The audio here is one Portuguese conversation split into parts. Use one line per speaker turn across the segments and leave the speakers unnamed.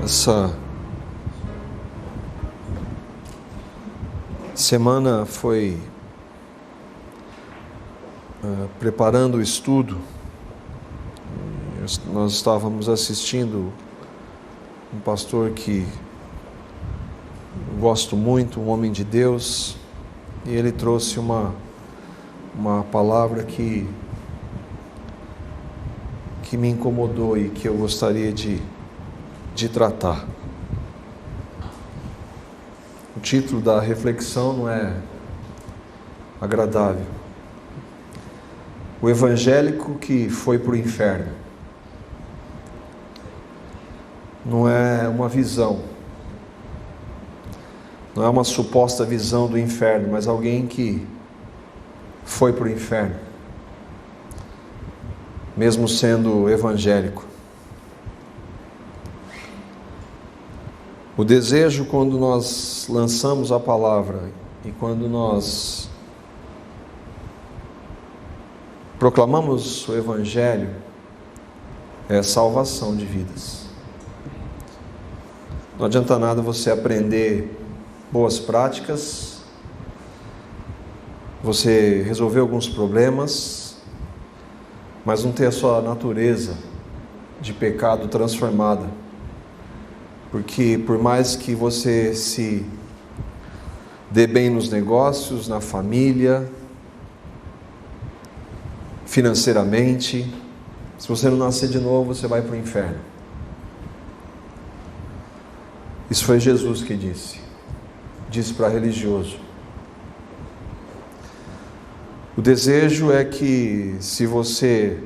Essa semana foi preparando o estudo. Nós estávamos assistindo um pastor que gosto muito, um homem de Deus, e ele trouxe uma palavra que me incomodou e que eu gostaria de tratar. O título da reflexão não é agradável. O evangélico que foi para o inferno. Não é uma visão, não é uma suposta visão do inferno, mas alguém que foi para o inferno, mesmo sendo evangélico. O desejo, quando nós lançamos a palavra e quando nós proclamamos o evangelho, é salvação de vidas. Não adianta nada você aprender boas práticas, você resolver alguns problemas, mas não ter a sua natureza de pecado transformada. Porque por mais que você se dê bem nos negócios, na família, financeiramente, se você não nascer de novo, você vai para o inferno. Isso foi Jesus que disse para religioso. O desejo é que, se você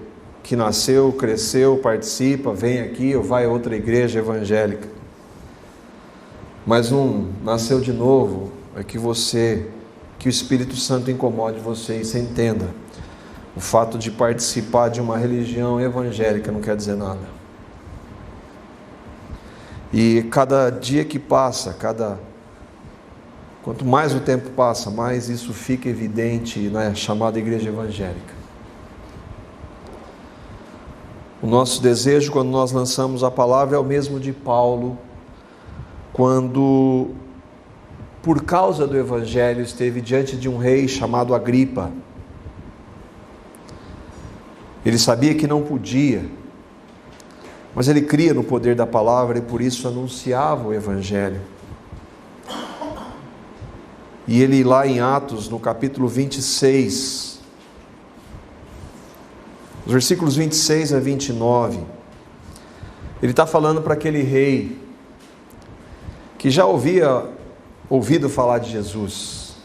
que nasceu, cresceu, participa, vem aqui ou vai a outra igreja evangélica, mas não nasceu de novo, é que o Espírito Santo incomode você e você entenda. O fato de participar de uma religião evangélica não quer dizer nada. E cada dia que passa, quanto mais o tempo passa, mais isso fica evidente na chamada igreja evangélica. O nosso desejo, quando nós lançamos a palavra, é o mesmo de Paulo, quando, por causa do evangelho, esteve diante de um rei chamado Agripa. Ele sabia que não podia, mas ele cria no poder da palavra e por isso anunciava o evangelho. E ele, lá em Atos, no capítulo 26, os versículos 26 a 29, ele está falando para aquele rei que já havia ouvido falar de Jesus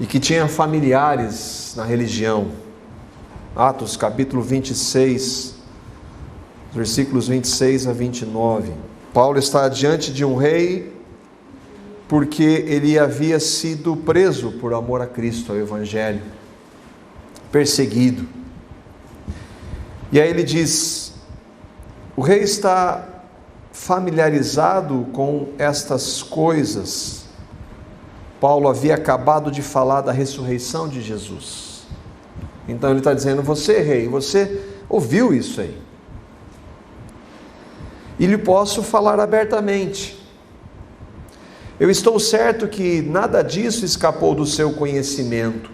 e que tinha familiares na religião. Atos capítulo 26, versículos 26 a 29. Paulo está diante de um rei porque ele havia sido preso por amor a Cristo, ao Evangelho, perseguido. E aí ele diz: o rei está familiarizado com estas coisas. Paulo havia acabado de falar da ressurreição de Jesus. Então ele está dizendo: você, rei, você ouviu isso aí. E lhe posso falar abertamente. Eu estou certo que nada disso escapou do seu conhecimento.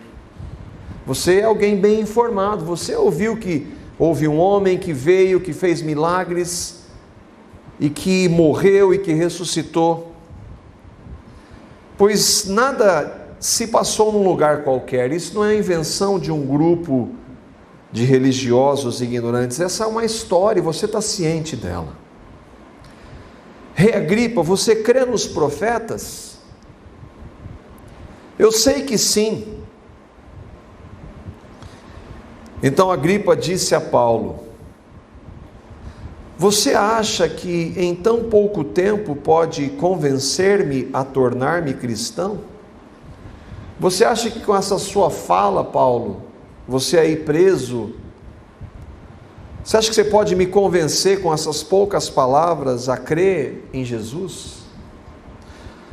Você é alguém bem informado. Você ouviu que houve um homem que veio, que fez milagres, e que morreu e que ressuscitou. Pois nada se passou num lugar qualquer. Isso não é invenção de um grupo de religiosos ignorantes. Essa é uma história e você está ciente dela. Rei Agripa, você crê nos profetas? Eu sei que sim. Então Agripa disse a Paulo: você acha que em tão pouco tempo pode convencer-me a tornar-me cristão? Você acha que com essa sua fala, Paulo, você aí preso, você acha que você pode me convencer com essas poucas palavras a crer em Jesus?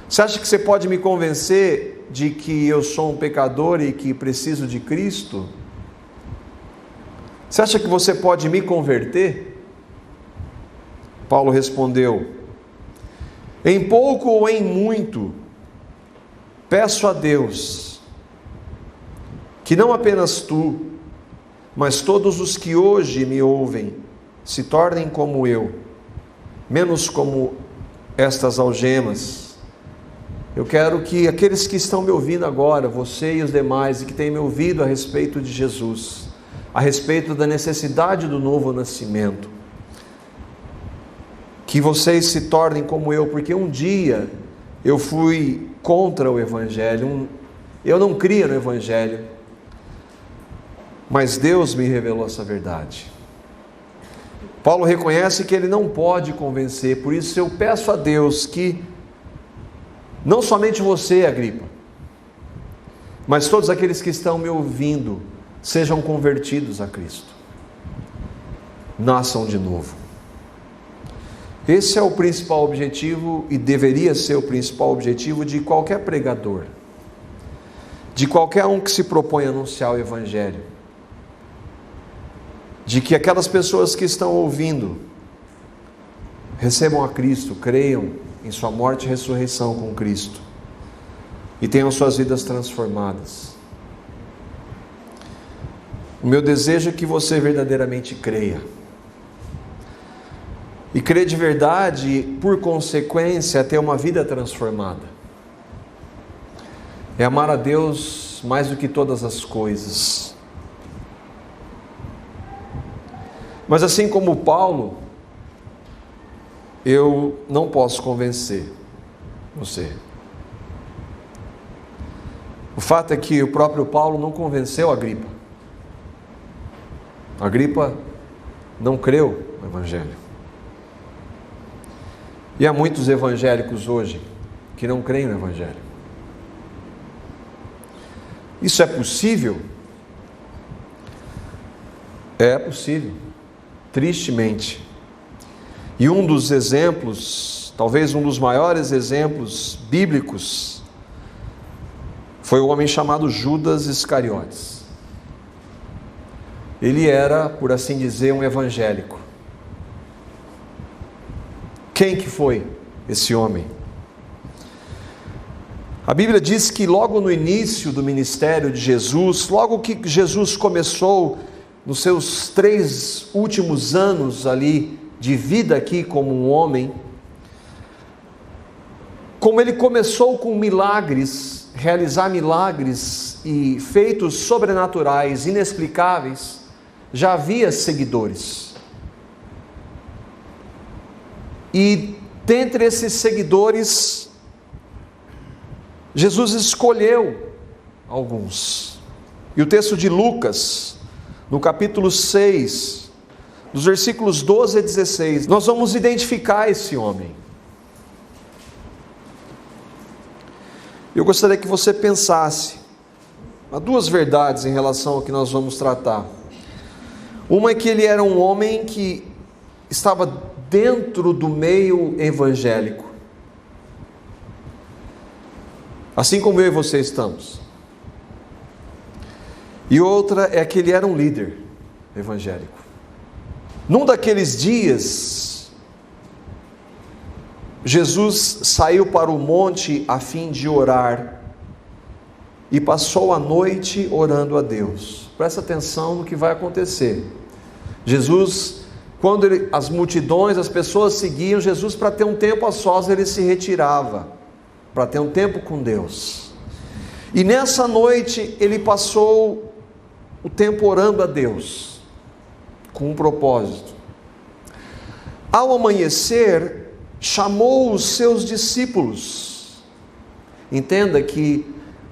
Você acha que você pode me convencer de que eu sou um pecador e que preciso de Cristo? Você acha que você pode me converter? Paulo respondeu: em pouco ou em muito, peço a Deus, que não apenas tu, mas todos os que hoje me ouvem, se tornem como eu, menos como estas algemas. Eu quero que aqueles que estão me ouvindo agora, você e os demais, e que têm me ouvido a respeito de Jesus, a respeito da necessidade do novo nascimento, que vocês se tornem como eu, porque um dia eu fui contra o Evangelho, eu não cria no Evangelho, mas Deus me revelou essa verdade. Paulo reconhece que ele não pode convencer, por isso eu peço a Deus que não somente você, Agripa, mas todos aqueles que estão me ouvindo sejam convertidos a Cristo, nasçam de novo. Esse é o principal objetivo e deveria ser o principal objetivo de qualquer pregador, de qualquer um que se propõe a anunciar o Evangelho, de que aquelas pessoas que estão ouvindo recebam a Cristo, creiam em sua morte e ressurreição com Cristo e tenham suas vidas transformadas. O meu desejo é que você verdadeiramente creia. E crer de verdade, por consequência, é ter uma vida transformada. É amar a Deus mais do que todas as coisas. Mas assim como Paulo, eu não posso convencer você. O fato é que o próprio Paulo não convenceu Agripa. Agripa não creu no Evangelho. E há muitos evangélicos hoje que não creem no Evangelho. Isso é possível? É possível, tristemente. E um dos exemplos, talvez um dos maiores exemplos bíblicos, foi o homem chamado Judas Iscariotes. Ele era, por assim dizer, um evangélico. Quem que foi esse homem? A Bíblia diz que logo no início do ministério de Jesus, logo que Jesus começou, nos seus 3 últimos anos ali de vida aqui como um homem, como ele começou com milagres, realizar milagres e feitos sobrenaturais, inexplicáveis, já havia seguidores. E dentre esses seguidores, Jesus escolheu alguns. E o texto de Lucas, no capítulo 6, dos versículos 12 a 16, nós vamos identificar esse homem. Eu gostaria que você pensasse há 2 verdades em relação ao que nós vamos tratar. Uma é que ele era um homem que estava dentro do meio evangélico, assim como eu e você estamos. E outra é que ele era um líder evangélico. Num daqueles dias, Jesus saiu para o monte a fim de orar e passou a noite orando a Deus. Presta atenção no que vai acontecer. Jesus, quando as multidões, as pessoas seguiam Jesus, para ter um tempo a sós, ele se retirava, para ter um tempo com Deus. E nessa noite ele passou o tempo orando a Deus, com um propósito. Ao amanhecer, chamou os seus discípulos. Entenda que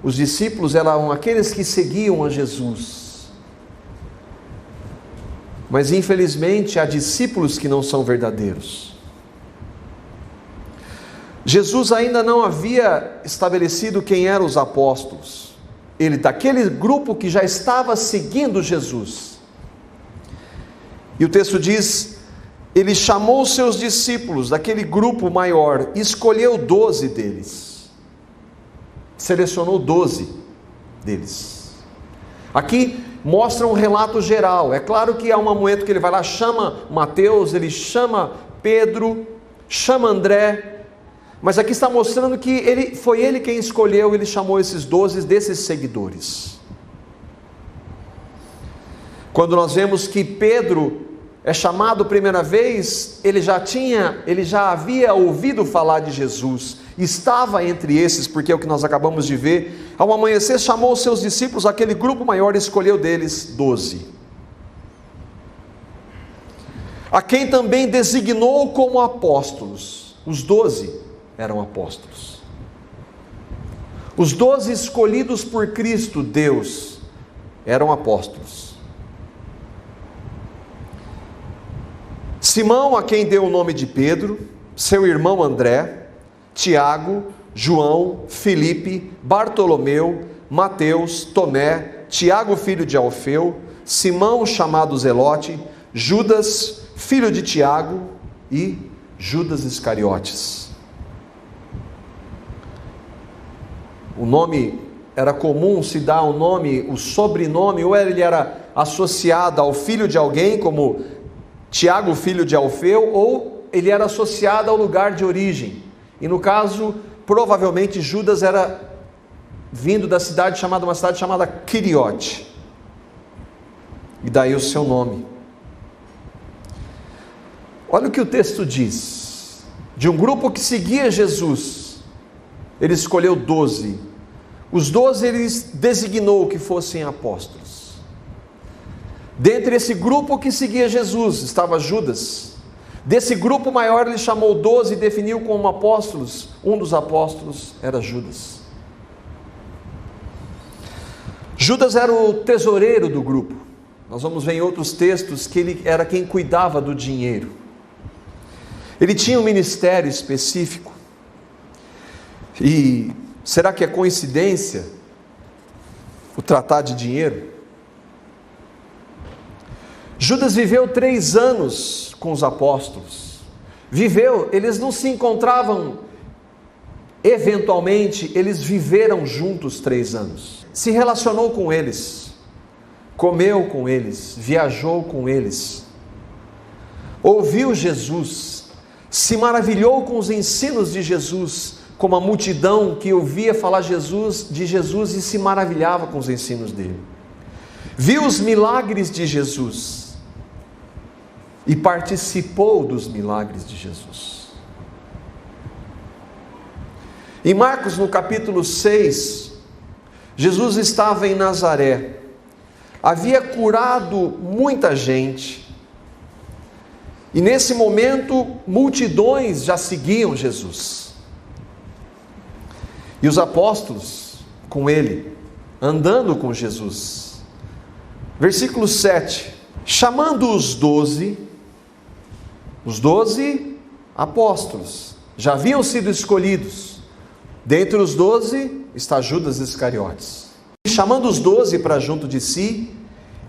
os discípulos eram aqueles que seguiam a Jesus. Mas infelizmente há discípulos que não são verdadeiros. Jesus ainda não havia estabelecido quem eram os apóstolos. Ele, daquele grupo que já estava seguindo Jesus. E o texto diz, ele chamou os seus discípulos, daquele grupo maior, e escolheu 12 deles. Selecionou 12 deles. Aqui mostra um relato geral. É claro que há um momento que ele vai lá, chama Mateus, ele chama Pedro, chama André, mas aqui está mostrando que foi ele quem escolheu, ele chamou esses 12 desses seguidores. Quando nós vemos que Pedro é chamado primeira vez, ele já havia ouvido falar de Jesus, estava entre esses, porque é o que nós acabamos de ver. Ao amanhecer chamou os seus discípulos, aquele grupo maior, e escolheu deles 12, a quem também designou como apóstolos. Os 12 eram apóstolos, os 12 escolhidos por Cristo Deus eram apóstolos. Simão, a quem deu o nome de Pedro, seu irmão André, Tiago, João, Filipe, Bartolomeu, Mateus, Tomé, Tiago filho de Alfeu, Simão chamado Zelote, Judas filho de Tiago e Judas Iscariotes. O nome era comum se dar o nome, o sobrenome, ou ele era associado ao filho de alguém, como Tiago, filho de Alfeu, ou ele era associado ao lugar de origem. E no caso, provavelmente Judas era vindo da uma cidade chamada Quiriote. E daí o seu nome. Olha o que o texto diz. De um grupo que seguia Jesus, ele escolheu 12. Os 12 ele designou que fossem apóstolos. Dentre esse grupo que seguia Jesus estava Judas. Desse grupo maior ele chamou 12 e definiu como apóstolos. Um dos apóstolos era Judas. Judas era o tesoureiro do grupo. Nós vamos ver em outros textos que ele era quem cuidava do dinheiro. Ele tinha um ministério específico. E será que é coincidência o tratar de dinheiro? Judas viveu 3 anos com os apóstolos. Eles não se encontravam eventualmente, eles viveram juntos 3 anos. Se relacionou com eles, comeu com eles, viajou com eles, ouviu Jesus, se maravilhou com os ensinos de Jesus, como a multidão que ouvia falar de Jesus e se maravilhava com os ensinos dele. Viu os milagres de Jesus e participou dos milagres de Jesus. Em Marcos, no capítulo 6, Jesus estava em Nazaré, havia curado muita gente, e nesse momento multidões já seguiam Jesus, e os apóstolos com ele, andando com Jesus. Versículo 7, chamando os 12 apóstolos, já haviam sido escolhidos, dentre os 12 está Judas Iscariotes, chamando os 12 para junto de si,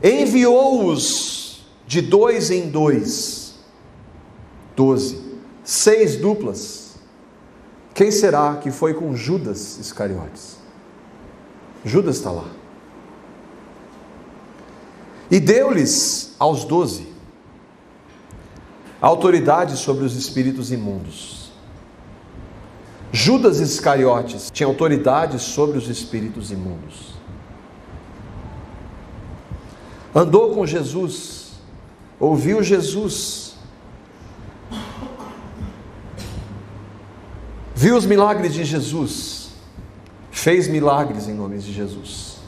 enviou-os de 2 em 2, 12, 6 duplas. Quem será que foi com Judas Iscariotes? Judas está lá. E deu-lhes aos 12 autoridade sobre os espíritos imundos. Judas Iscariotes tinha autoridade sobre os espíritos imundos. Andou com Jesus, ouviu Jesus, viu os milagres de Jesus, fez milagres em nome de Jesus.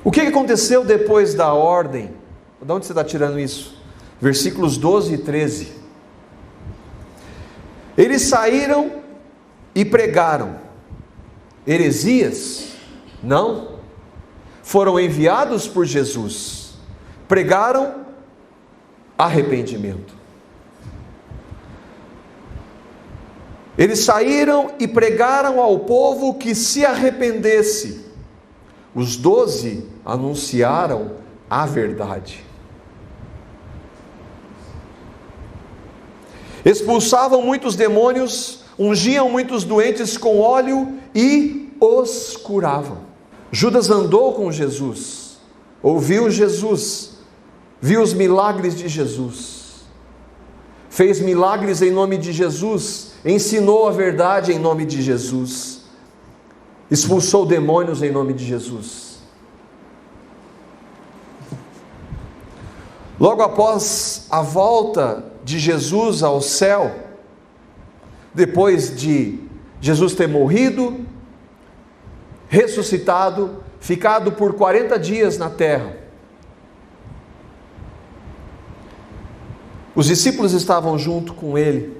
O que aconteceu depois da ordem? De onde você está tirando isso? Versículos 12 e 13. Eles saíram e pregaram. Heresias? Não. Foram enviados por Jesus. Pregaram arrependimento. Eles saíram e pregaram ao povo que se arrependesse. Os 12 anunciaram a verdade. Expulsavam muitos demônios, ungiam muitos doentes com óleo e os curavam. Judas andou com Jesus, ouviu Jesus, viu os milagres de Jesus, fez milagres em nome de Jesus, ensinou a verdade em nome de Jesus, expulsou demônios em nome de Jesus. Logo após a volta de Jesus ao céu, depois de Jesus ter morrido, ressuscitado, ficado por 40 dias na terra, os discípulos estavam junto com ele,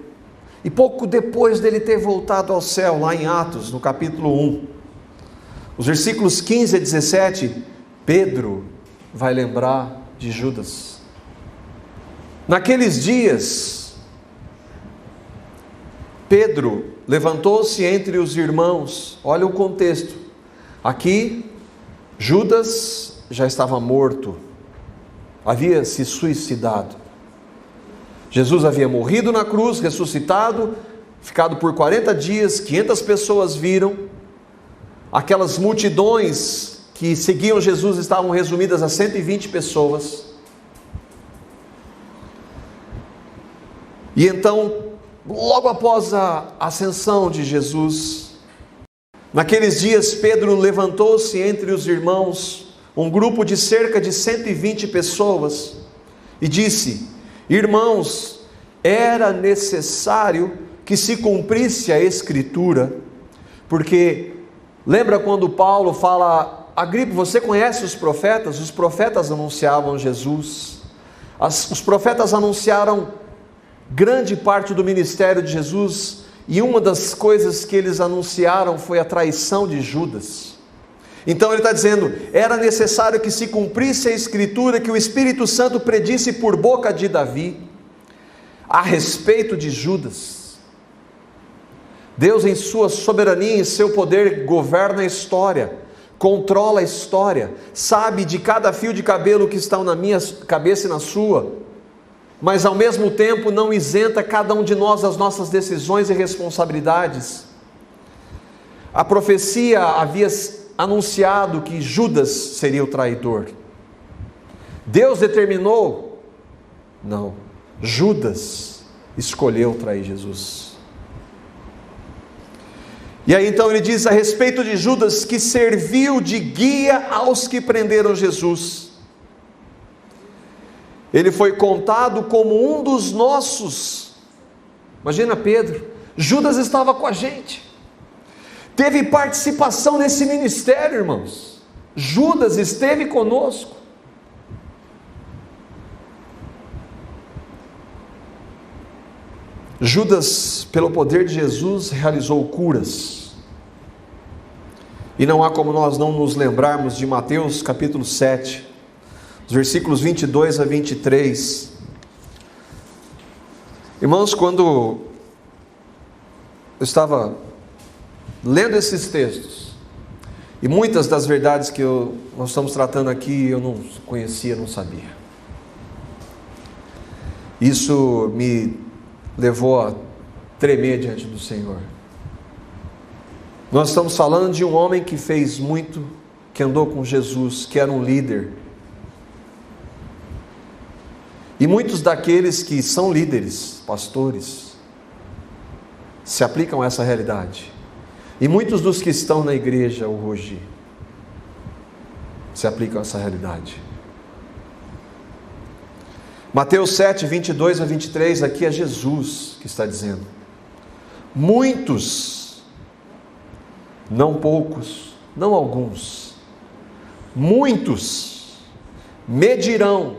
e pouco depois dele ter voltado ao céu, lá em Atos, no capítulo 1, os versículos 15 a 17, Pedro vai lembrar de Judas. Naqueles dias, Pedro levantou-se entre os irmãos. Olha o contexto. Aqui, Judas já estava morto, havia se suicidado. Jesus havia morrido na cruz, ressuscitado, ficado por 40 dias, 500 pessoas viram. Aquelas multidões que seguiam Jesus estavam resumidas a 120 pessoas. E então, logo após a ascensão de Jesus, naqueles dias Pedro levantou-se entre os irmãos, um grupo de cerca de 120 pessoas, e disse: irmãos, era necessário que se cumprisse a Escritura, porque lembra quando Paulo fala: Agripa, você conhece os profetas? Os profetas anunciavam Jesus, os profetas anunciaram grande parte do ministério de Jesus, e uma das coisas que eles anunciaram foi a traição de Judas. Então ele está dizendo, era necessário que se cumprisse a Escritura que o Espírito Santo predisse por boca de Davi, a respeito de Judas. Deus, em sua soberania, em seu poder, governa a história, controla a história, sabe de cada fio de cabelo que está na minha cabeça e na sua, mas ao mesmo tempo não isenta cada um de nós das nossas decisões e responsabilidades. A profecia havia anunciado que Judas seria o traidor. Deus determinou? Não. Judas escolheu trair Jesus. E aí então ele diz a respeito de Judas, que serviu de guia aos que prenderam Jesus. Ele foi contado como um dos nossos. Imagina Pedro, Judas estava com a gente, teve participação nesse ministério, irmãos. Judas esteve conosco. Judas, pelo poder de Jesus, realizou curas. E não há como nós não nos lembrarmos de Mateus capítulo 7, os versículos 22 a 23. Irmãos, quando eu estava lendo esses textos, e muitas das verdades que nós estamos tratando aqui eu não conhecia, não sabia. Isso me levou a tremer diante do Senhor. Nós estamos falando de um homem que fez muito, que andou com Jesus, que era um líder. E muitos daqueles que são líderes, pastores, se aplicam a essa realidade. E muitos dos que estão na igreja hoje se aplicam a essa realidade. Mateus 7, 22 a 23, aqui é Jesus que está dizendo: muitos, não poucos, não alguns, muitos me dirão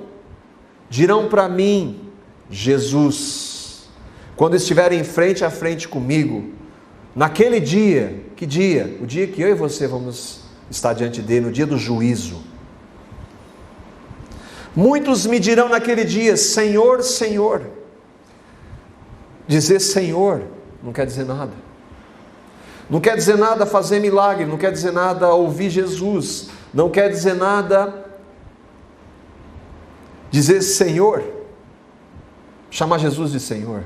para mim, Jesus, quando estiverem frente a frente comigo, naquele dia, que dia? O dia que eu e você vamos estar diante dele, no dia do juízo. Muitos me dirão naquele dia: Senhor, Senhor. Dizer Senhor não quer dizer nada. Não quer dizer nada fazer milagre, não quer dizer nada ouvir Jesus, não quer dizer nada dizer Senhor, chamar Jesus de Senhor.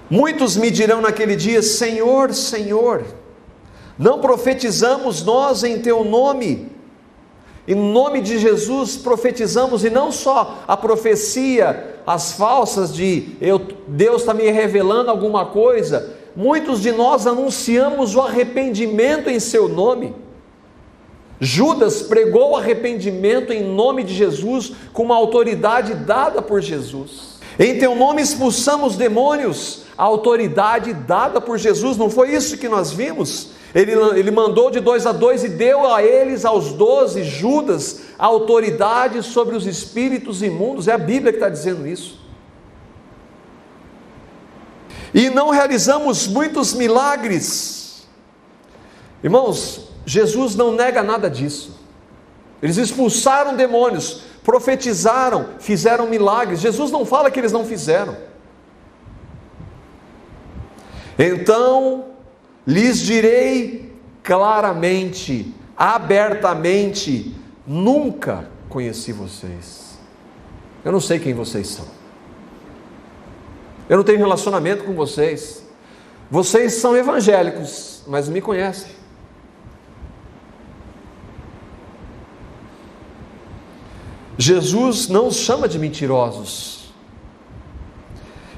Muitos me dirão naquele dia: Senhor, Senhor, não profetizamos nós em teu nome, Em nome de Jesus profetizamos, e não só a profecia, as falsas de Deus está me revelando alguma coisa. Muitos de nós anunciamos o arrependimento em seu nome. Judas pregou arrependimento em nome de Jesus, com uma autoridade dada por Jesus. Em teu nome expulsamos demônios, a autoridade dada por Jesus. Não foi isso que nós vimos? Ele mandou de 2 a 2 e deu a eles, aos 12, Judas, a autoridade sobre os espíritos imundos. É a Bíblia que está dizendo isso. E não realizamos muitos milagres. Irmãos, Jesus não nega nada disso. Eles expulsaram demônios, profetizaram, fizeram milagres. Jesus não fala que eles não fizeram. Então lhes direi claramente, abertamente: nunca conheci vocês. Eu não sei quem vocês são. Eu não tenho relacionamento com vocês. Vocês são evangélicos, mas não me conhecem. Jesus não os chama de mentirosos.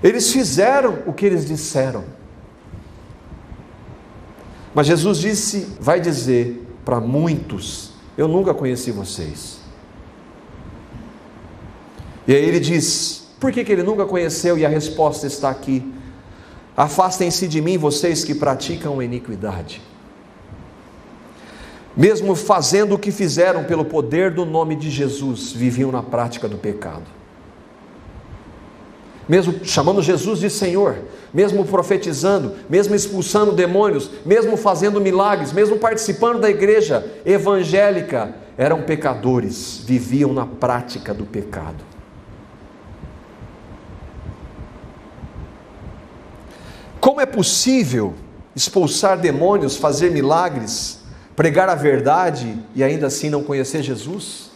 Eles fizeram o que eles disseram. Mas Jesus vai dizer para muitos: eu nunca conheci vocês. E aí ele diz, por que ele nunca conheceu? E a resposta está aqui: afastem-se de mim, vocês que praticam iniquidade. Mesmo fazendo o que fizeram pelo poder do nome de Jesus, viviam na prática do pecado. Mesmo chamando Jesus de Senhor, mesmo profetizando, mesmo expulsando demônios, mesmo fazendo milagres, mesmo participando da igreja evangélica, eram pecadores, viviam na prática do pecado. Como é possível expulsar demônios, fazer milagres, pregar a verdade e ainda assim não conhecer Jesus?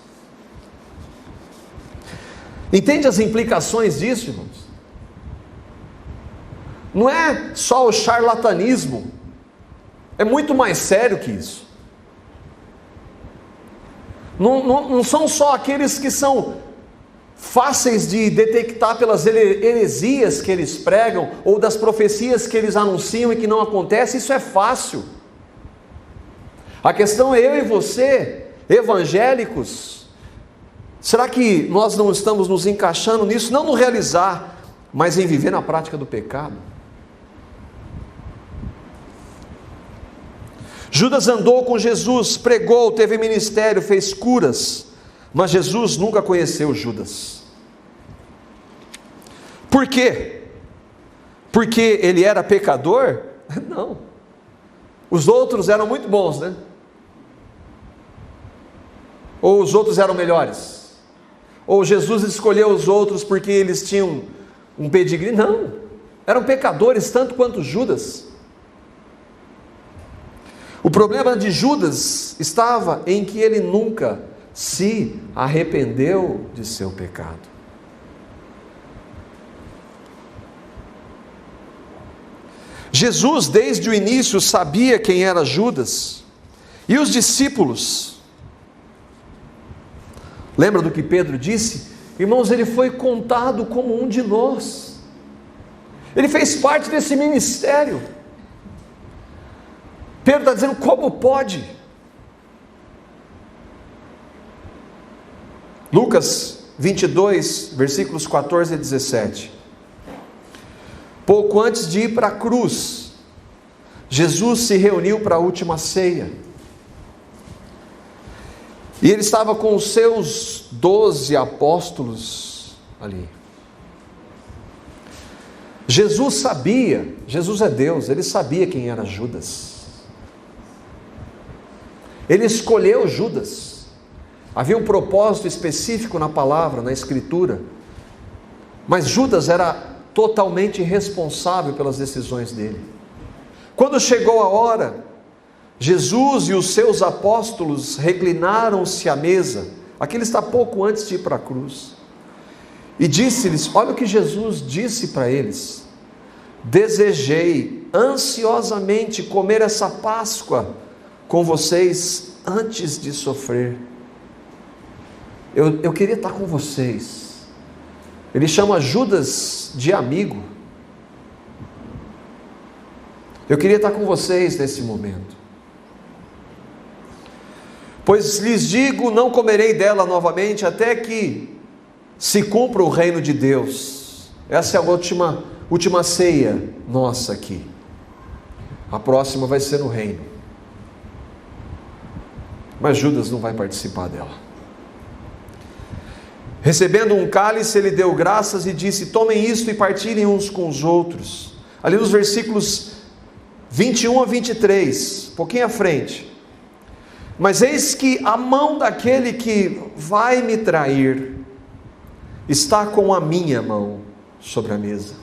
Entende as implicações disso, irmãos? Não é só o charlatanismo, é muito mais sério que isso. Não são só aqueles que são fáceis de detectar pelas heresias que eles pregam, ou das profecias que eles anunciam e que não acontece. Isso é fácil. A questão é eu e você, evangélicos, será que nós não estamos nos encaixando nisso? Não no realizar, mas em viver na prática do pecado. Judas andou com Jesus, pregou, teve ministério, fez curas, mas Jesus nunca conheceu Judas. Por quê? Porque ele era pecador? Não. Os outros eram muito bons, né? Ou os outros eram melhores? Ou Jesus escolheu os outros porque eles tinham um pedigree? Não. Eram pecadores tanto quanto Judas. O problema de Judas estava em que ele nunca se arrependeu de seu pecado. Jesus, desde o início, sabia quem era Judas. E os discípulos, lembra do que Pedro disse? Irmãos, ele foi contado como um de nós. Ele fez parte desse ministério. Pedro está dizendo, como pode? Lucas 22, versículos 14 a 17. Pouco antes de ir para a cruz, Jesus se reuniu para a última ceia. E ele estava com os seus 12 apóstolos ali. Jesus sabia, Jesus é Deus, ele sabia quem era Judas. Ele escolheu Judas. Havia um propósito específico na palavra, na escritura. Mas Judas era totalmente responsável pelas decisões dele. Quando chegou a hora, Jesus e os seus apóstolos reclinaram-se à mesa. Aqui ele está pouco antes de ir para a cruz. E disse-lhes, olha o que Jesus disse para eles: desejei ansiosamente comer essa Páscoa com vocês antes de sofrer. eu queria estar com vocês. Ele chama Judas de amigo. Eu queria estar com vocês nesse momento. Pois lhes digo, não comerei dela novamente, até que se cumpra o reino de Deus. Essa é a última ceia nossa aqui. A próxima vai ser no reino. Mas Judas não vai participar dela. Recebendo um cálice, ele deu graças e disse: tomem isto e partilhem uns com os outros. Ali nos versículos 21 a 23, um pouquinho à frente. Mas eis que a mão daquele que vai me trair está com a minha mão sobre a mesa.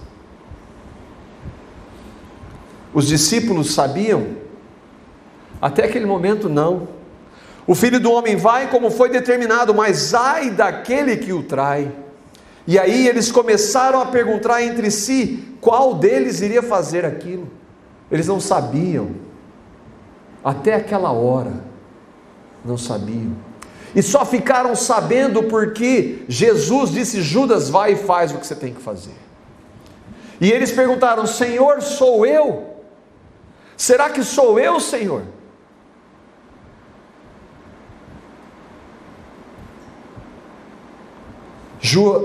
Os discípulos sabiam? Até aquele momento não. O Filho do Homem vai como foi determinado, mas ai daquele que o trai. E aí eles começaram a perguntar entre si, qual deles iria fazer aquilo? Eles não sabiam, até aquela hora, não sabiam, e só ficaram sabendo porque Jesus disse: Judas, vai e faz o que você tem que fazer. E eles perguntaram: Senhor, sou eu? Será que sou eu, Senhor?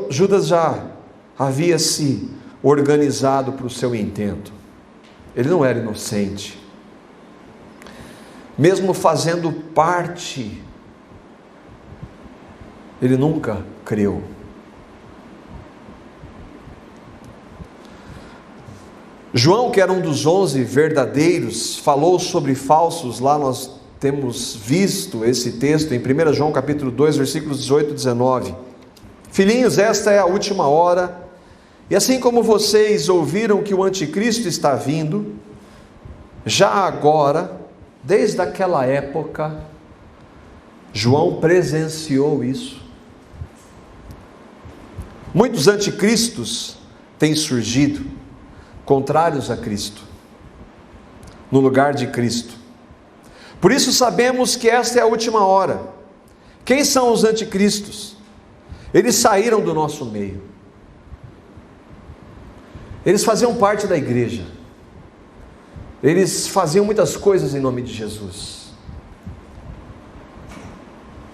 Judas já havia se organizado para o seu intento. Ele não era inocente. Mesmo fazendo parte, ele nunca creu. João, que era um dos 11 verdadeiros, falou sobre falsos. Lá nós temos visto esse texto em 1 João capítulo 2, versículos 18 e 19. Filhinhos, esta é a última hora, e assim como vocês ouviram que o anticristo está vindo, já agora, desde aquela época, João presenciou isso. Muitos anticristos têm surgido, contrários a Cristo, no lugar de Cristo. Por isso sabemos que esta é a última hora. Quem são os anticristos? Eles saíram do nosso meio. Eles faziam parte da igreja. Eles faziam muitas coisas em nome de Jesus.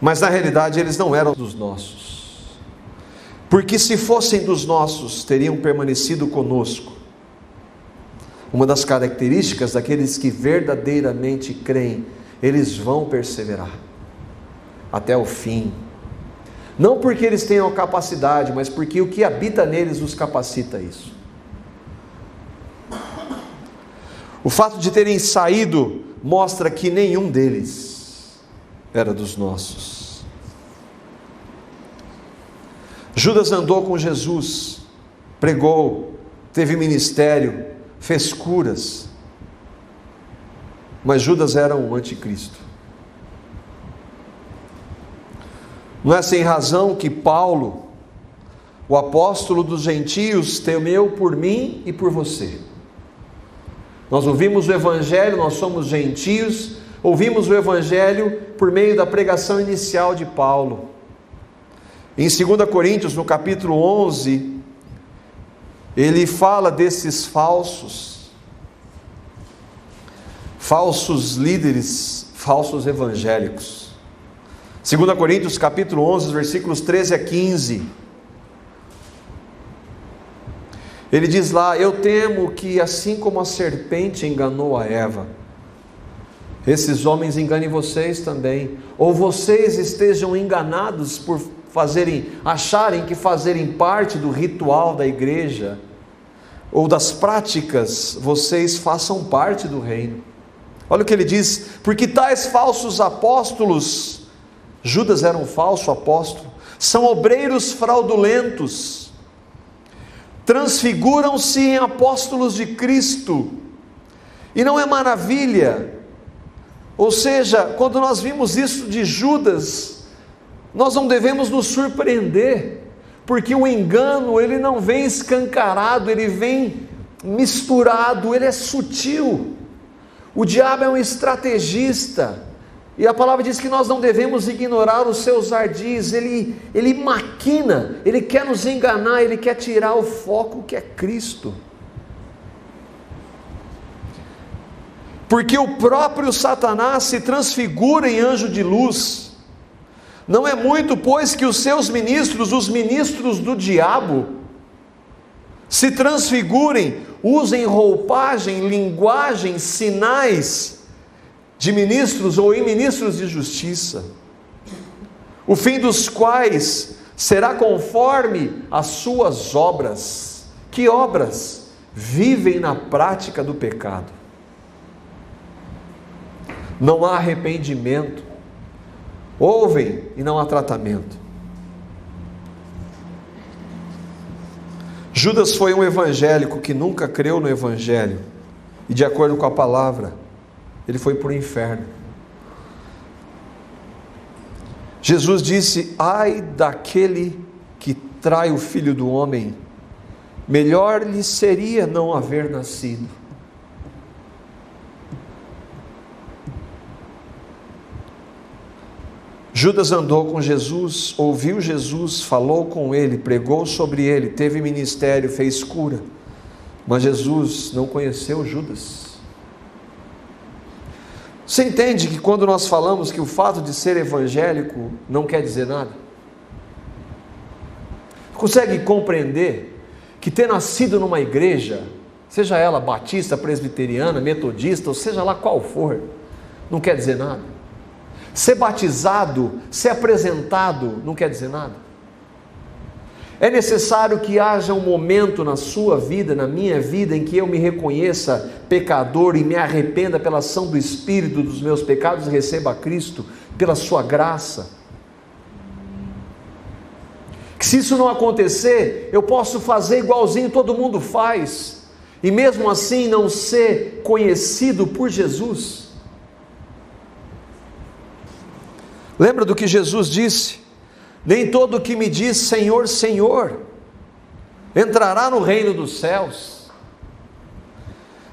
Mas na realidade eles não eram dos nossos. Porque se fossem dos nossos, teriam permanecido conosco. Uma das características daqueles que verdadeiramente creem, eles vão perseverar até o fim. Não porque eles tenham capacidade, mas porque o que habita neles os capacita a isso. O fato de terem saído mostra que nenhum deles era dos nossos. Judas andou com Jesus, pregou, teve ministério, fez curas, mas Judas era um anticristo. Não é sem razão que Paulo, o apóstolo dos gentios, temeu por mim e por você. Nós ouvimos o Evangelho, nós somos gentios, ouvimos o Evangelho por meio da pregação inicial de Paulo. Em 2 Coríntios, no capítulo 11, ele fala desses falsos líderes, falsos evangélicos. 2 Coríntios capítulo 11, versículos 13 a 15. Ele diz lá: eu temo que assim como a serpente enganou a Eva, esses homens enganem vocês também, ou vocês estejam enganados por acharem que fazerem parte do ritual da igreja, ou das práticas, vocês façam parte do reino. Olha o que ele diz: porque tais falsos apóstolos, Judas era um falso apóstolo, são obreiros fraudulentos, transfiguram-se em apóstolos de Cristo, e não é maravilha? Ou seja, quando nós vimos isso de Judas, nós não devemos nos surpreender, porque o engano, ele não vem escancarado, ele vem misturado, ele é sutil. O diabo é um estrategista, E a palavra diz que nós não devemos ignorar os seus ardis. Ele maquina, ele quer nos enganar, ele quer tirar o foco que é Cristo. Porque o próprio Satanás se transfigura em anjo de luz. Não é muito, pois, que os seus ministros, os ministros do diabo, se transfigurem, usem roupagem, linguagem, sinais de ministros ou em ministros de justiça, o fim dos quais será conforme as suas obras. Que obras? Vivem na prática do pecado. Não há arrependimento, ouvem e não há tratamento. Judas foi um evangélico que nunca creu no evangelho, e de acordo com a palavra, ele foi para o inferno. Jesus disse: ai daquele que trai o Filho do Homem, melhor lhe seria não haver nascido. Judas andou com Jesus, ouviu Jesus, falou com ele, pregou sobre ele, teve ministério, fez cura, mas Jesus não conheceu Judas. Você entende que quando nós falamos que o fato de ser evangélico não quer dizer nada? Consegue compreender que ter nascido numa igreja, seja ela batista, presbiteriana, metodista, ou seja lá qual for, não quer dizer nada? Ser batizado, ser apresentado, não quer dizer nada? É necessário que haja um momento na sua vida, na minha vida, em que eu me reconheça pecador e me arrependa pela ação do Espírito dos meus pecados e receba a Cristo pela sua graça. Que se isso não acontecer, eu posso fazer igualzinho todo mundo faz, e mesmo assim não ser conhecido por Jesus. Lembra do que Jesus disse? Nem todo que me diz Senhor, Senhor, entrará no reino dos céus,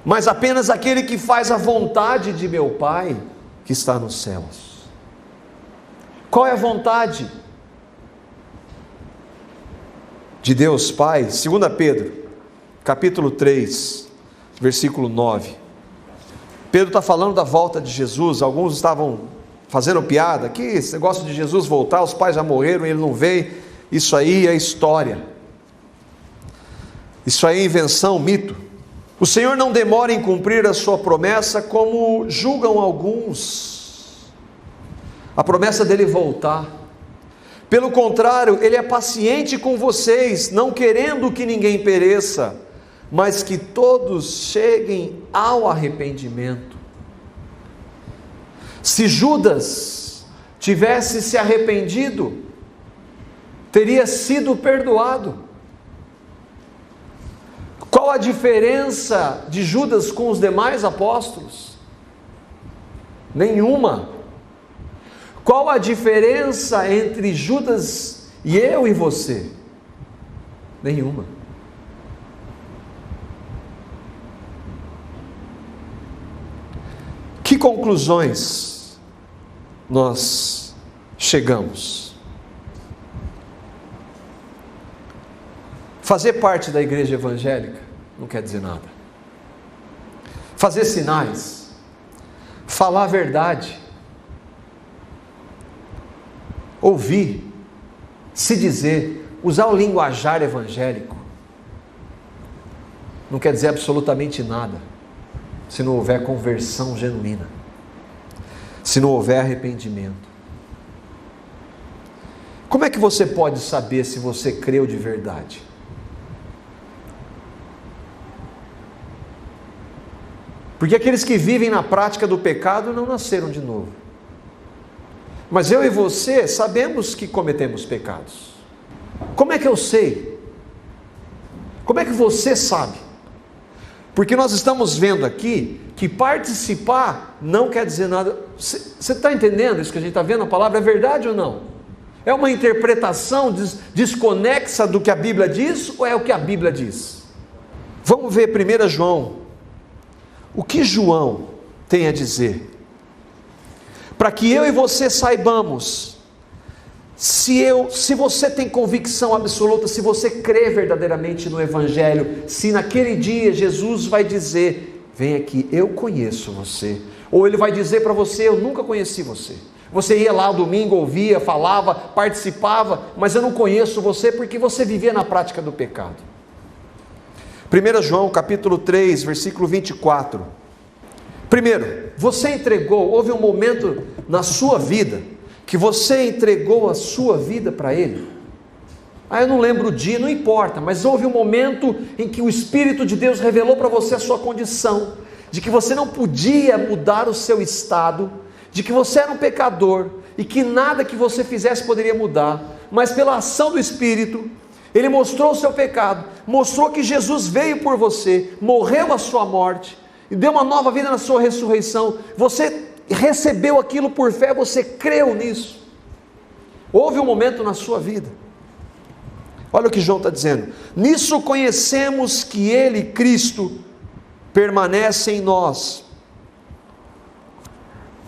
mas apenas aquele que faz a vontade de meu Pai, que está nos céus. Qual é a vontade de Deus Pai? 2 Pedro, capítulo 3, versículo 9. Pedro está falando da volta de Jesus. Alguns estavam fazendo piada, que esse negócio de Jesus voltar, os pais já morreram e ele não veio, isso aí é história, isso aí é invenção, mito. O Senhor não demora em cumprir a sua promessa, como julgam alguns, a promessa dele voltar. Pelo contrário, ele é paciente com vocês, não querendo que ninguém pereça, mas que todos cheguem ao arrependimento. Se Judas tivesse se arrependido, teria sido perdoado. Qual a diferença de Judas com os demais apóstolos? Nenhuma. Qual a diferença entre Judas e eu e você? Nenhuma. Que conclusões nós chegamos? Fazer parte da igreja evangélica não quer dizer nada. Fazer sinais, falar a verdade, ouvir, se dizer, usar o linguajar evangélico, não quer dizer absolutamente nada, se não houver conversão genuína, se não houver arrependimento. Como é que você pode saber se você creu de verdade? Porque aqueles que vivem na prática do pecado não nasceram de novo. Mas eu e você sabemos que cometemos pecados. Como é que eu sei? Como é que você sabe? Porque nós estamos vendo aqui que participar não quer dizer nada. Você está entendendo isso que a gente está vendo? A palavra é verdade ou não? É uma interpretação desconexa do que a Bíblia diz, ou é o que a Bíblia diz? Vamos ver 1 João. O que João tem a dizer? para que eu e você saibamos, se você tem convicção absoluta, se você crê verdadeiramente no Evangelho, se naquele dia Jesus vai dizer, vem aqui, eu conheço você, ou Ele vai dizer para você, eu nunca conheci você. Você ia lá domingo, ouvia, falava, participava, mas eu não conheço você porque você vivia na prática do pecado. 1 João capítulo 3, versículo 24. Primeiro, você entregou, houve um momento na sua vida, que você entregou a sua vida para Ele? Eu não lembro o dia, não importa, mas houve um momento em que o Espírito de Deus revelou para você a sua condição, de que você não podia mudar o seu estado, de que você era um pecador, e que nada que você fizesse poderia mudar, mas pela ação do Espírito, Ele mostrou o seu pecado, mostrou que Jesus veio por você, morreu a sua morte, e deu uma nova vida na sua ressurreição, você recebeu aquilo por fé, você creu nisso, houve um momento na sua vida, olha o que João está dizendo, nisso conhecemos que Ele, Cristo, permanece em nós,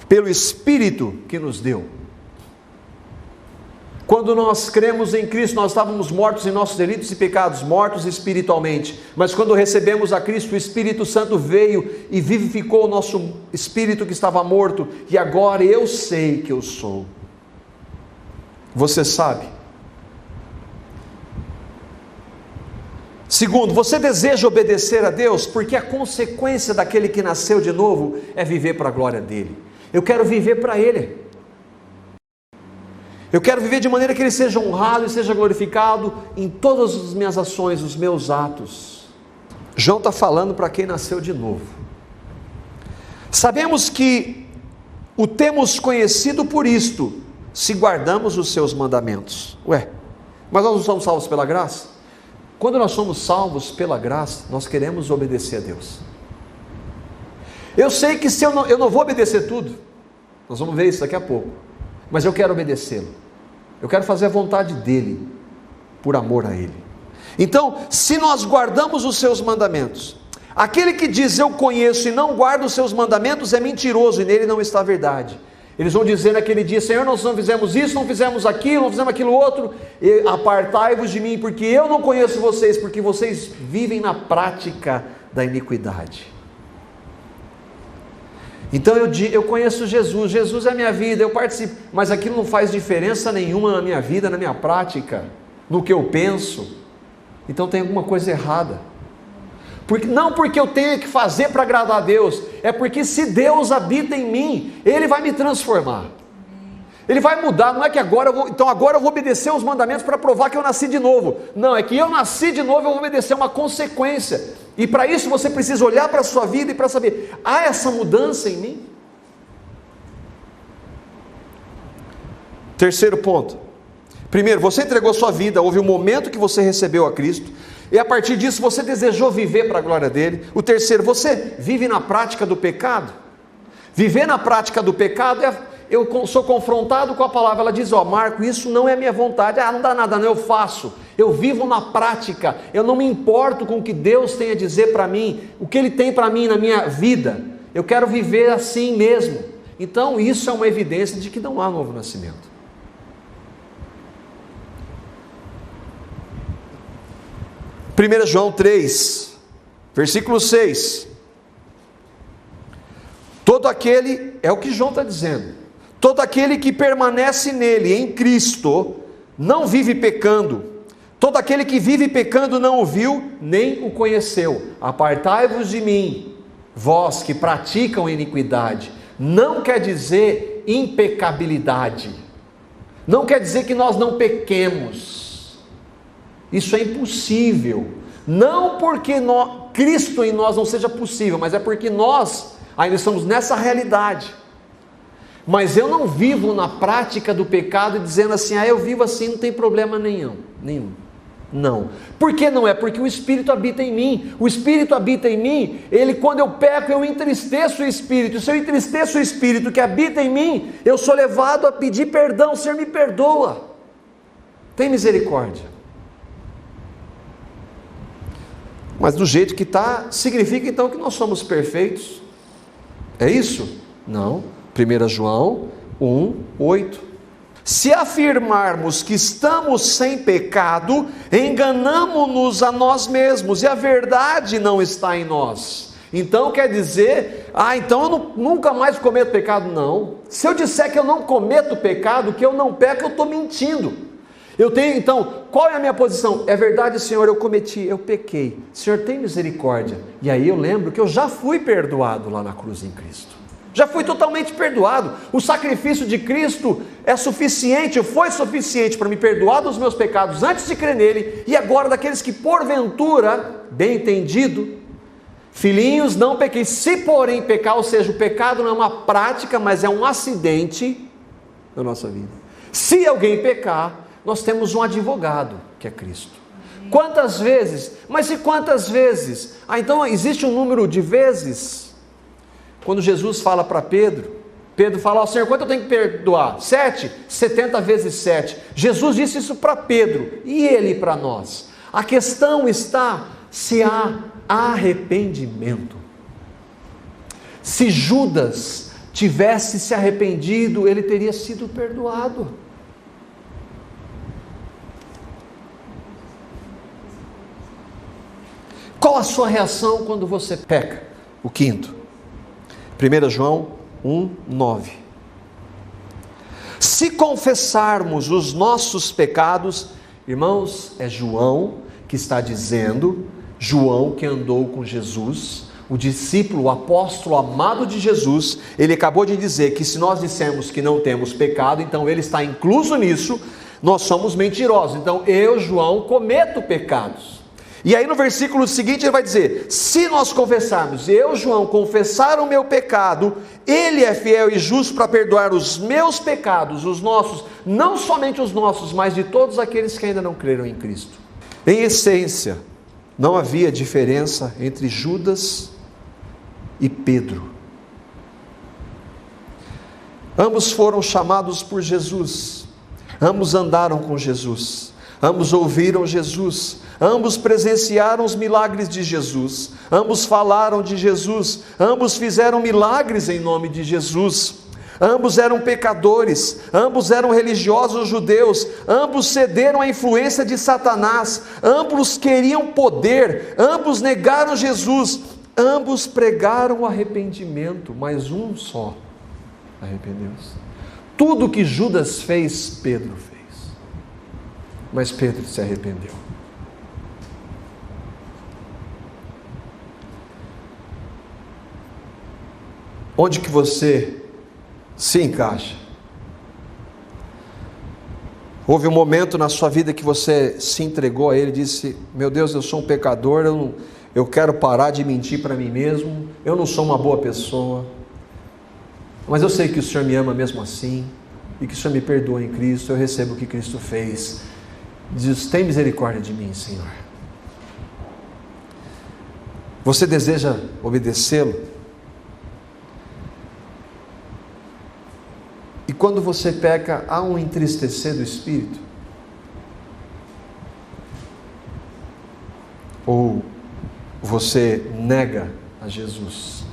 pelo Espírito que nos deu. Quando nós cremos em Cristo, nós estávamos mortos em nossos delitos e pecados, mortos espiritualmente, mas quando recebemos a Cristo, o Espírito Santo veio e vivificou o nosso espírito que estava morto, e agora eu sei que eu sou. Você sabe? Segundo, você deseja obedecer a Deus, porque a consequência daquele que nasceu de novo é viver para a glória dEle. Eu quero viver para Ele, eu quero viver de maneira que Ele seja honrado e seja glorificado em todas as minhas ações, os meus atos. João está falando para quem nasceu de novo. Sabemos que o temos conhecido por isto, se guardamos os seus mandamentos. Mas nós não somos salvos pela graça? Quando nós somos salvos pela graça, nós queremos obedecer a Deus. Eu sei que se eu não vou obedecer tudo, nós vamos ver isso daqui a pouco, mas eu quero obedecê-lo, eu quero fazer a vontade dEle, por amor a Ele. Então, se nós guardamos os seus mandamentos, aquele que diz eu conheço e não guarda os seus mandamentos é mentiroso, e nele não está a verdade. Eles vão dizer naquele dia, Senhor, nós não fizemos isso, não fizemos aquilo, não fizemos aquilo outro, apartai-vos de mim, porque eu não conheço vocês, porque vocês vivem na prática da iniquidade. Então eu conheço Jesus, Jesus é a minha vida, eu participo, mas aquilo não faz diferença nenhuma na minha vida, na minha prática, no que eu penso. Então tem alguma coisa errada. Não porque eu tenho que fazer para agradar a Deus, é porque se Deus habita em mim, Ele vai me transformar, Ele vai mudar. Não é que agora eu vou obedecer os mandamentos para provar que eu nasci de novo. Não, é que eu nasci de novo, eu vou obedecer uma consequência. E para isso você precisa olhar para a sua vida e para saber, há essa mudança em mim? Terceiro ponto. Primeiro, você entregou sua vida, houve um momento que você recebeu a Cristo, e a partir disso você desejou viver para a glória dEle. O terceiro, você vive na prática do pecado? Viver na prática do pecado eu sou confrontado com a palavra, ela diz, Marco, isso não é a minha vontade, não dá nada, não, eu faço, eu vivo na prática, eu não me importo com o que Deus tem a dizer para mim, o que Ele tem para mim na minha vida, eu quero viver assim mesmo. Então isso é uma evidência de que não há novo nascimento. Primeira João 3, versículo 6, todo aquele, é o que João está dizendo, todo aquele que permanece nele, em Cristo, não vive pecando. Todo aquele que vive pecando não o viu, nem o conheceu. Apartai-vos de mim, vós que praticam iniquidade. Não quer dizer impecabilidade. Não quer dizer que nós não pequemos. Isso é impossível. Não porque Cristo em nós não seja possível, mas é porque nós ainda estamos nessa realidade. Mas eu não vivo na prática do pecado dizendo assim, eu vivo assim, não tem problema nenhum. Não. Por que não é? Porque o Espírito habita em mim. O Espírito habita em mim, quando eu peco, eu entristeço o Espírito. Se eu entristeço o Espírito que habita em mim, eu sou levado a pedir perdão. O Senhor me perdoa. Tem misericórdia. Mas do jeito que está, significa então que nós somos perfeitos? É isso? Não. 1 João 1:8. Se afirmarmos que estamos sem pecado, enganamo-nos a nós mesmos e a verdade não está em nós. Então quer dizer, então eu nunca mais cometo pecado? Não. Se eu disser que eu não cometo pecado, que eu não peco, eu estou mentindo. Então, qual é a minha posição? É verdade, Senhor, eu cometi, eu pequei. Senhor, tem misericórdia. E aí eu lembro que eu já fui perdoado lá na cruz em Cristo. Já fui totalmente perdoado. O sacrifício de Cristo é suficiente, foi suficiente para me perdoar dos meus pecados antes de crer nele, e agora daqueles que porventura, bem entendido, filhinhos, não pequei. Se porém pecar, ou seja, o pecado não é uma prática, mas é um acidente na nossa vida. Se alguém pecar, nós temos um advogado, que é Cristo. Quantas vezes? Mas e quantas vezes? Então existe um número de vezes. Quando Jesus fala para Pedro, Pedro fala, Senhor, quanto eu tenho que perdoar? 7? 70 vezes 7. Jesus disse isso para Pedro, e ele para nós. A questão está se há arrependimento. Se Judas tivesse se arrependido, ele teria sido perdoado. Qual a sua reação quando você peca? O quinto, 1 João 1:9. Se confessarmos os nossos pecados, irmãos, é João que está dizendo, João que andou com Jesus, o discípulo, o apóstolo amado de Jesus, ele acabou de dizer que se nós dissermos que não temos pecado, então ele está incluso nisso, nós somos mentirosos. Então eu, João, cometo pecados. E aí no versículo seguinte ele vai dizer, se nós confessarmos, eu, João, confessar o meu pecado, ele é fiel e justo para perdoar os meus pecados, os nossos, não somente os nossos, mas de todos aqueles que ainda não creram em Cristo. Em essência, não havia diferença entre Judas e Pedro. Ambos foram chamados por Jesus, ambos andaram com Jesus, ambos ouviram Jesus, ambos presenciaram os milagres de Jesus, ambos falaram de Jesus, ambos fizeram milagres em nome de Jesus, ambos eram pecadores, ambos eram religiosos judeus, ambos cederam à influência de Satanás, ambos queriam poder, ambos negaram Jesus, ambos pregaram o arrependimento, mas um só arrependeu-se. Tudo que Judas fez, Pedro fez, mas Pedro se arrependeu. Onde que você se encaixa? Houve um momento na sua vida que você se entregou a Ele e disse, meu Deus, eu sou um pecador, eu quero parar de mentir para mim mesmo, eu não sou uma boa pessoa, mas eu sei que o Senhor me ama mesmo assim, e que o Senhor me perdoa em Cristo, eu recebo o que Cristo fez. Diz, tem misericórdia de mim, Senhor. Você deseja obedecê-lo? E quando você peca, há um entristecer do Espírito? Ou você nega a Jesus?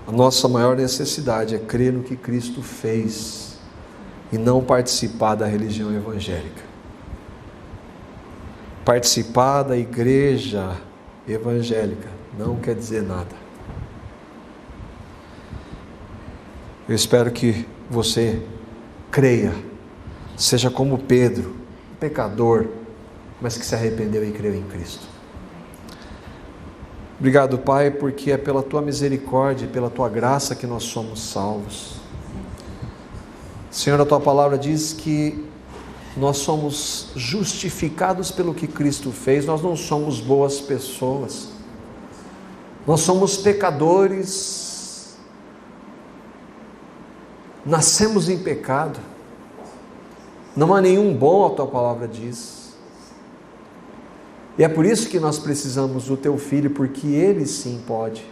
A nossa maior necessidade é crer no que Cristo fez e não participar da religião evangélica. Participar da igreja evangélica não quer dizer nada. Eu espero que você creia, seja como Pedro, um pecador, mas que se arrependeu e creu em Cristo. Obrigado, Pai, porque é pela Tua misericórdia e pela Tua graça que nós somos salvos. Senhor, a Tua palavra diz que nós somos justificados pelo que Cristo fez, nós não somos boas pessoas, nós somos pecadores, nascemos em pecado, não há nenhum bom, a Tua palavra diz, e é por isso que nós precisamos do Teu Filho, porque Ele sim pode,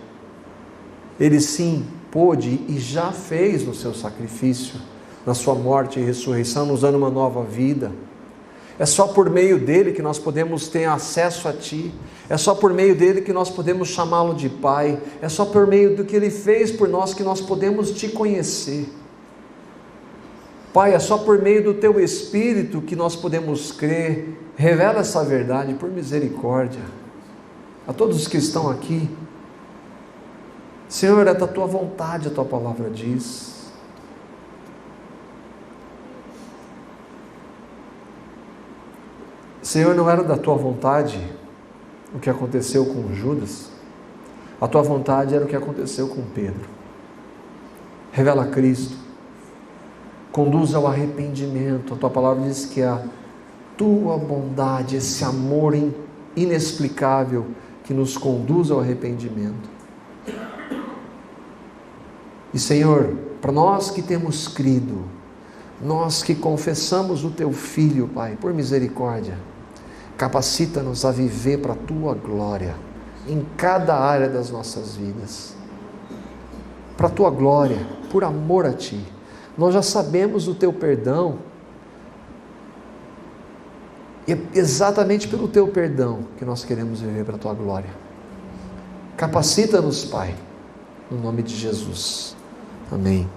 Ele sim pôde e já fez no seu sacrifício, na sua morte e ressurreição, nos dando uma nova vida. É só por meio dele que nós podemos ter acesso a Ti. É só por meio dele que nós podemos chamá-lo de Pai. É só por meio do que Ele fez por nós que nós podemos Te conhecer. Pai, é só por meio do Teu Espírito que nós podemos crer. Revela essa verdade por misericórdia a todos os que estão aqui. Senhor, é da Tua vontade, a Tua palavra diz. Senhor, não era da Tua vontade o que aconteceu com Judas, a Tua vontade era o que aconteceu com Pedro. Revela Cristo, conduz ao arrependimento. A Tua palavra diz que a Tua bondade, esse amor inexplicável que nos conduz ao arrependimento. E Senhor, para nós que temos crido, nós que confessamos o Teu Filho, Pai, por misericórdia, capacita-nos a viver para a Tua glória, em cada área das nossas vidas, para a Tua glória, por amor a Ti. Nós já sabemos o Teu perdão, e é exatamente pelo Teu perdão que nós queremos viver para a Tua glória. Capacita-nos, Pai, no nome de Jesus. Amém.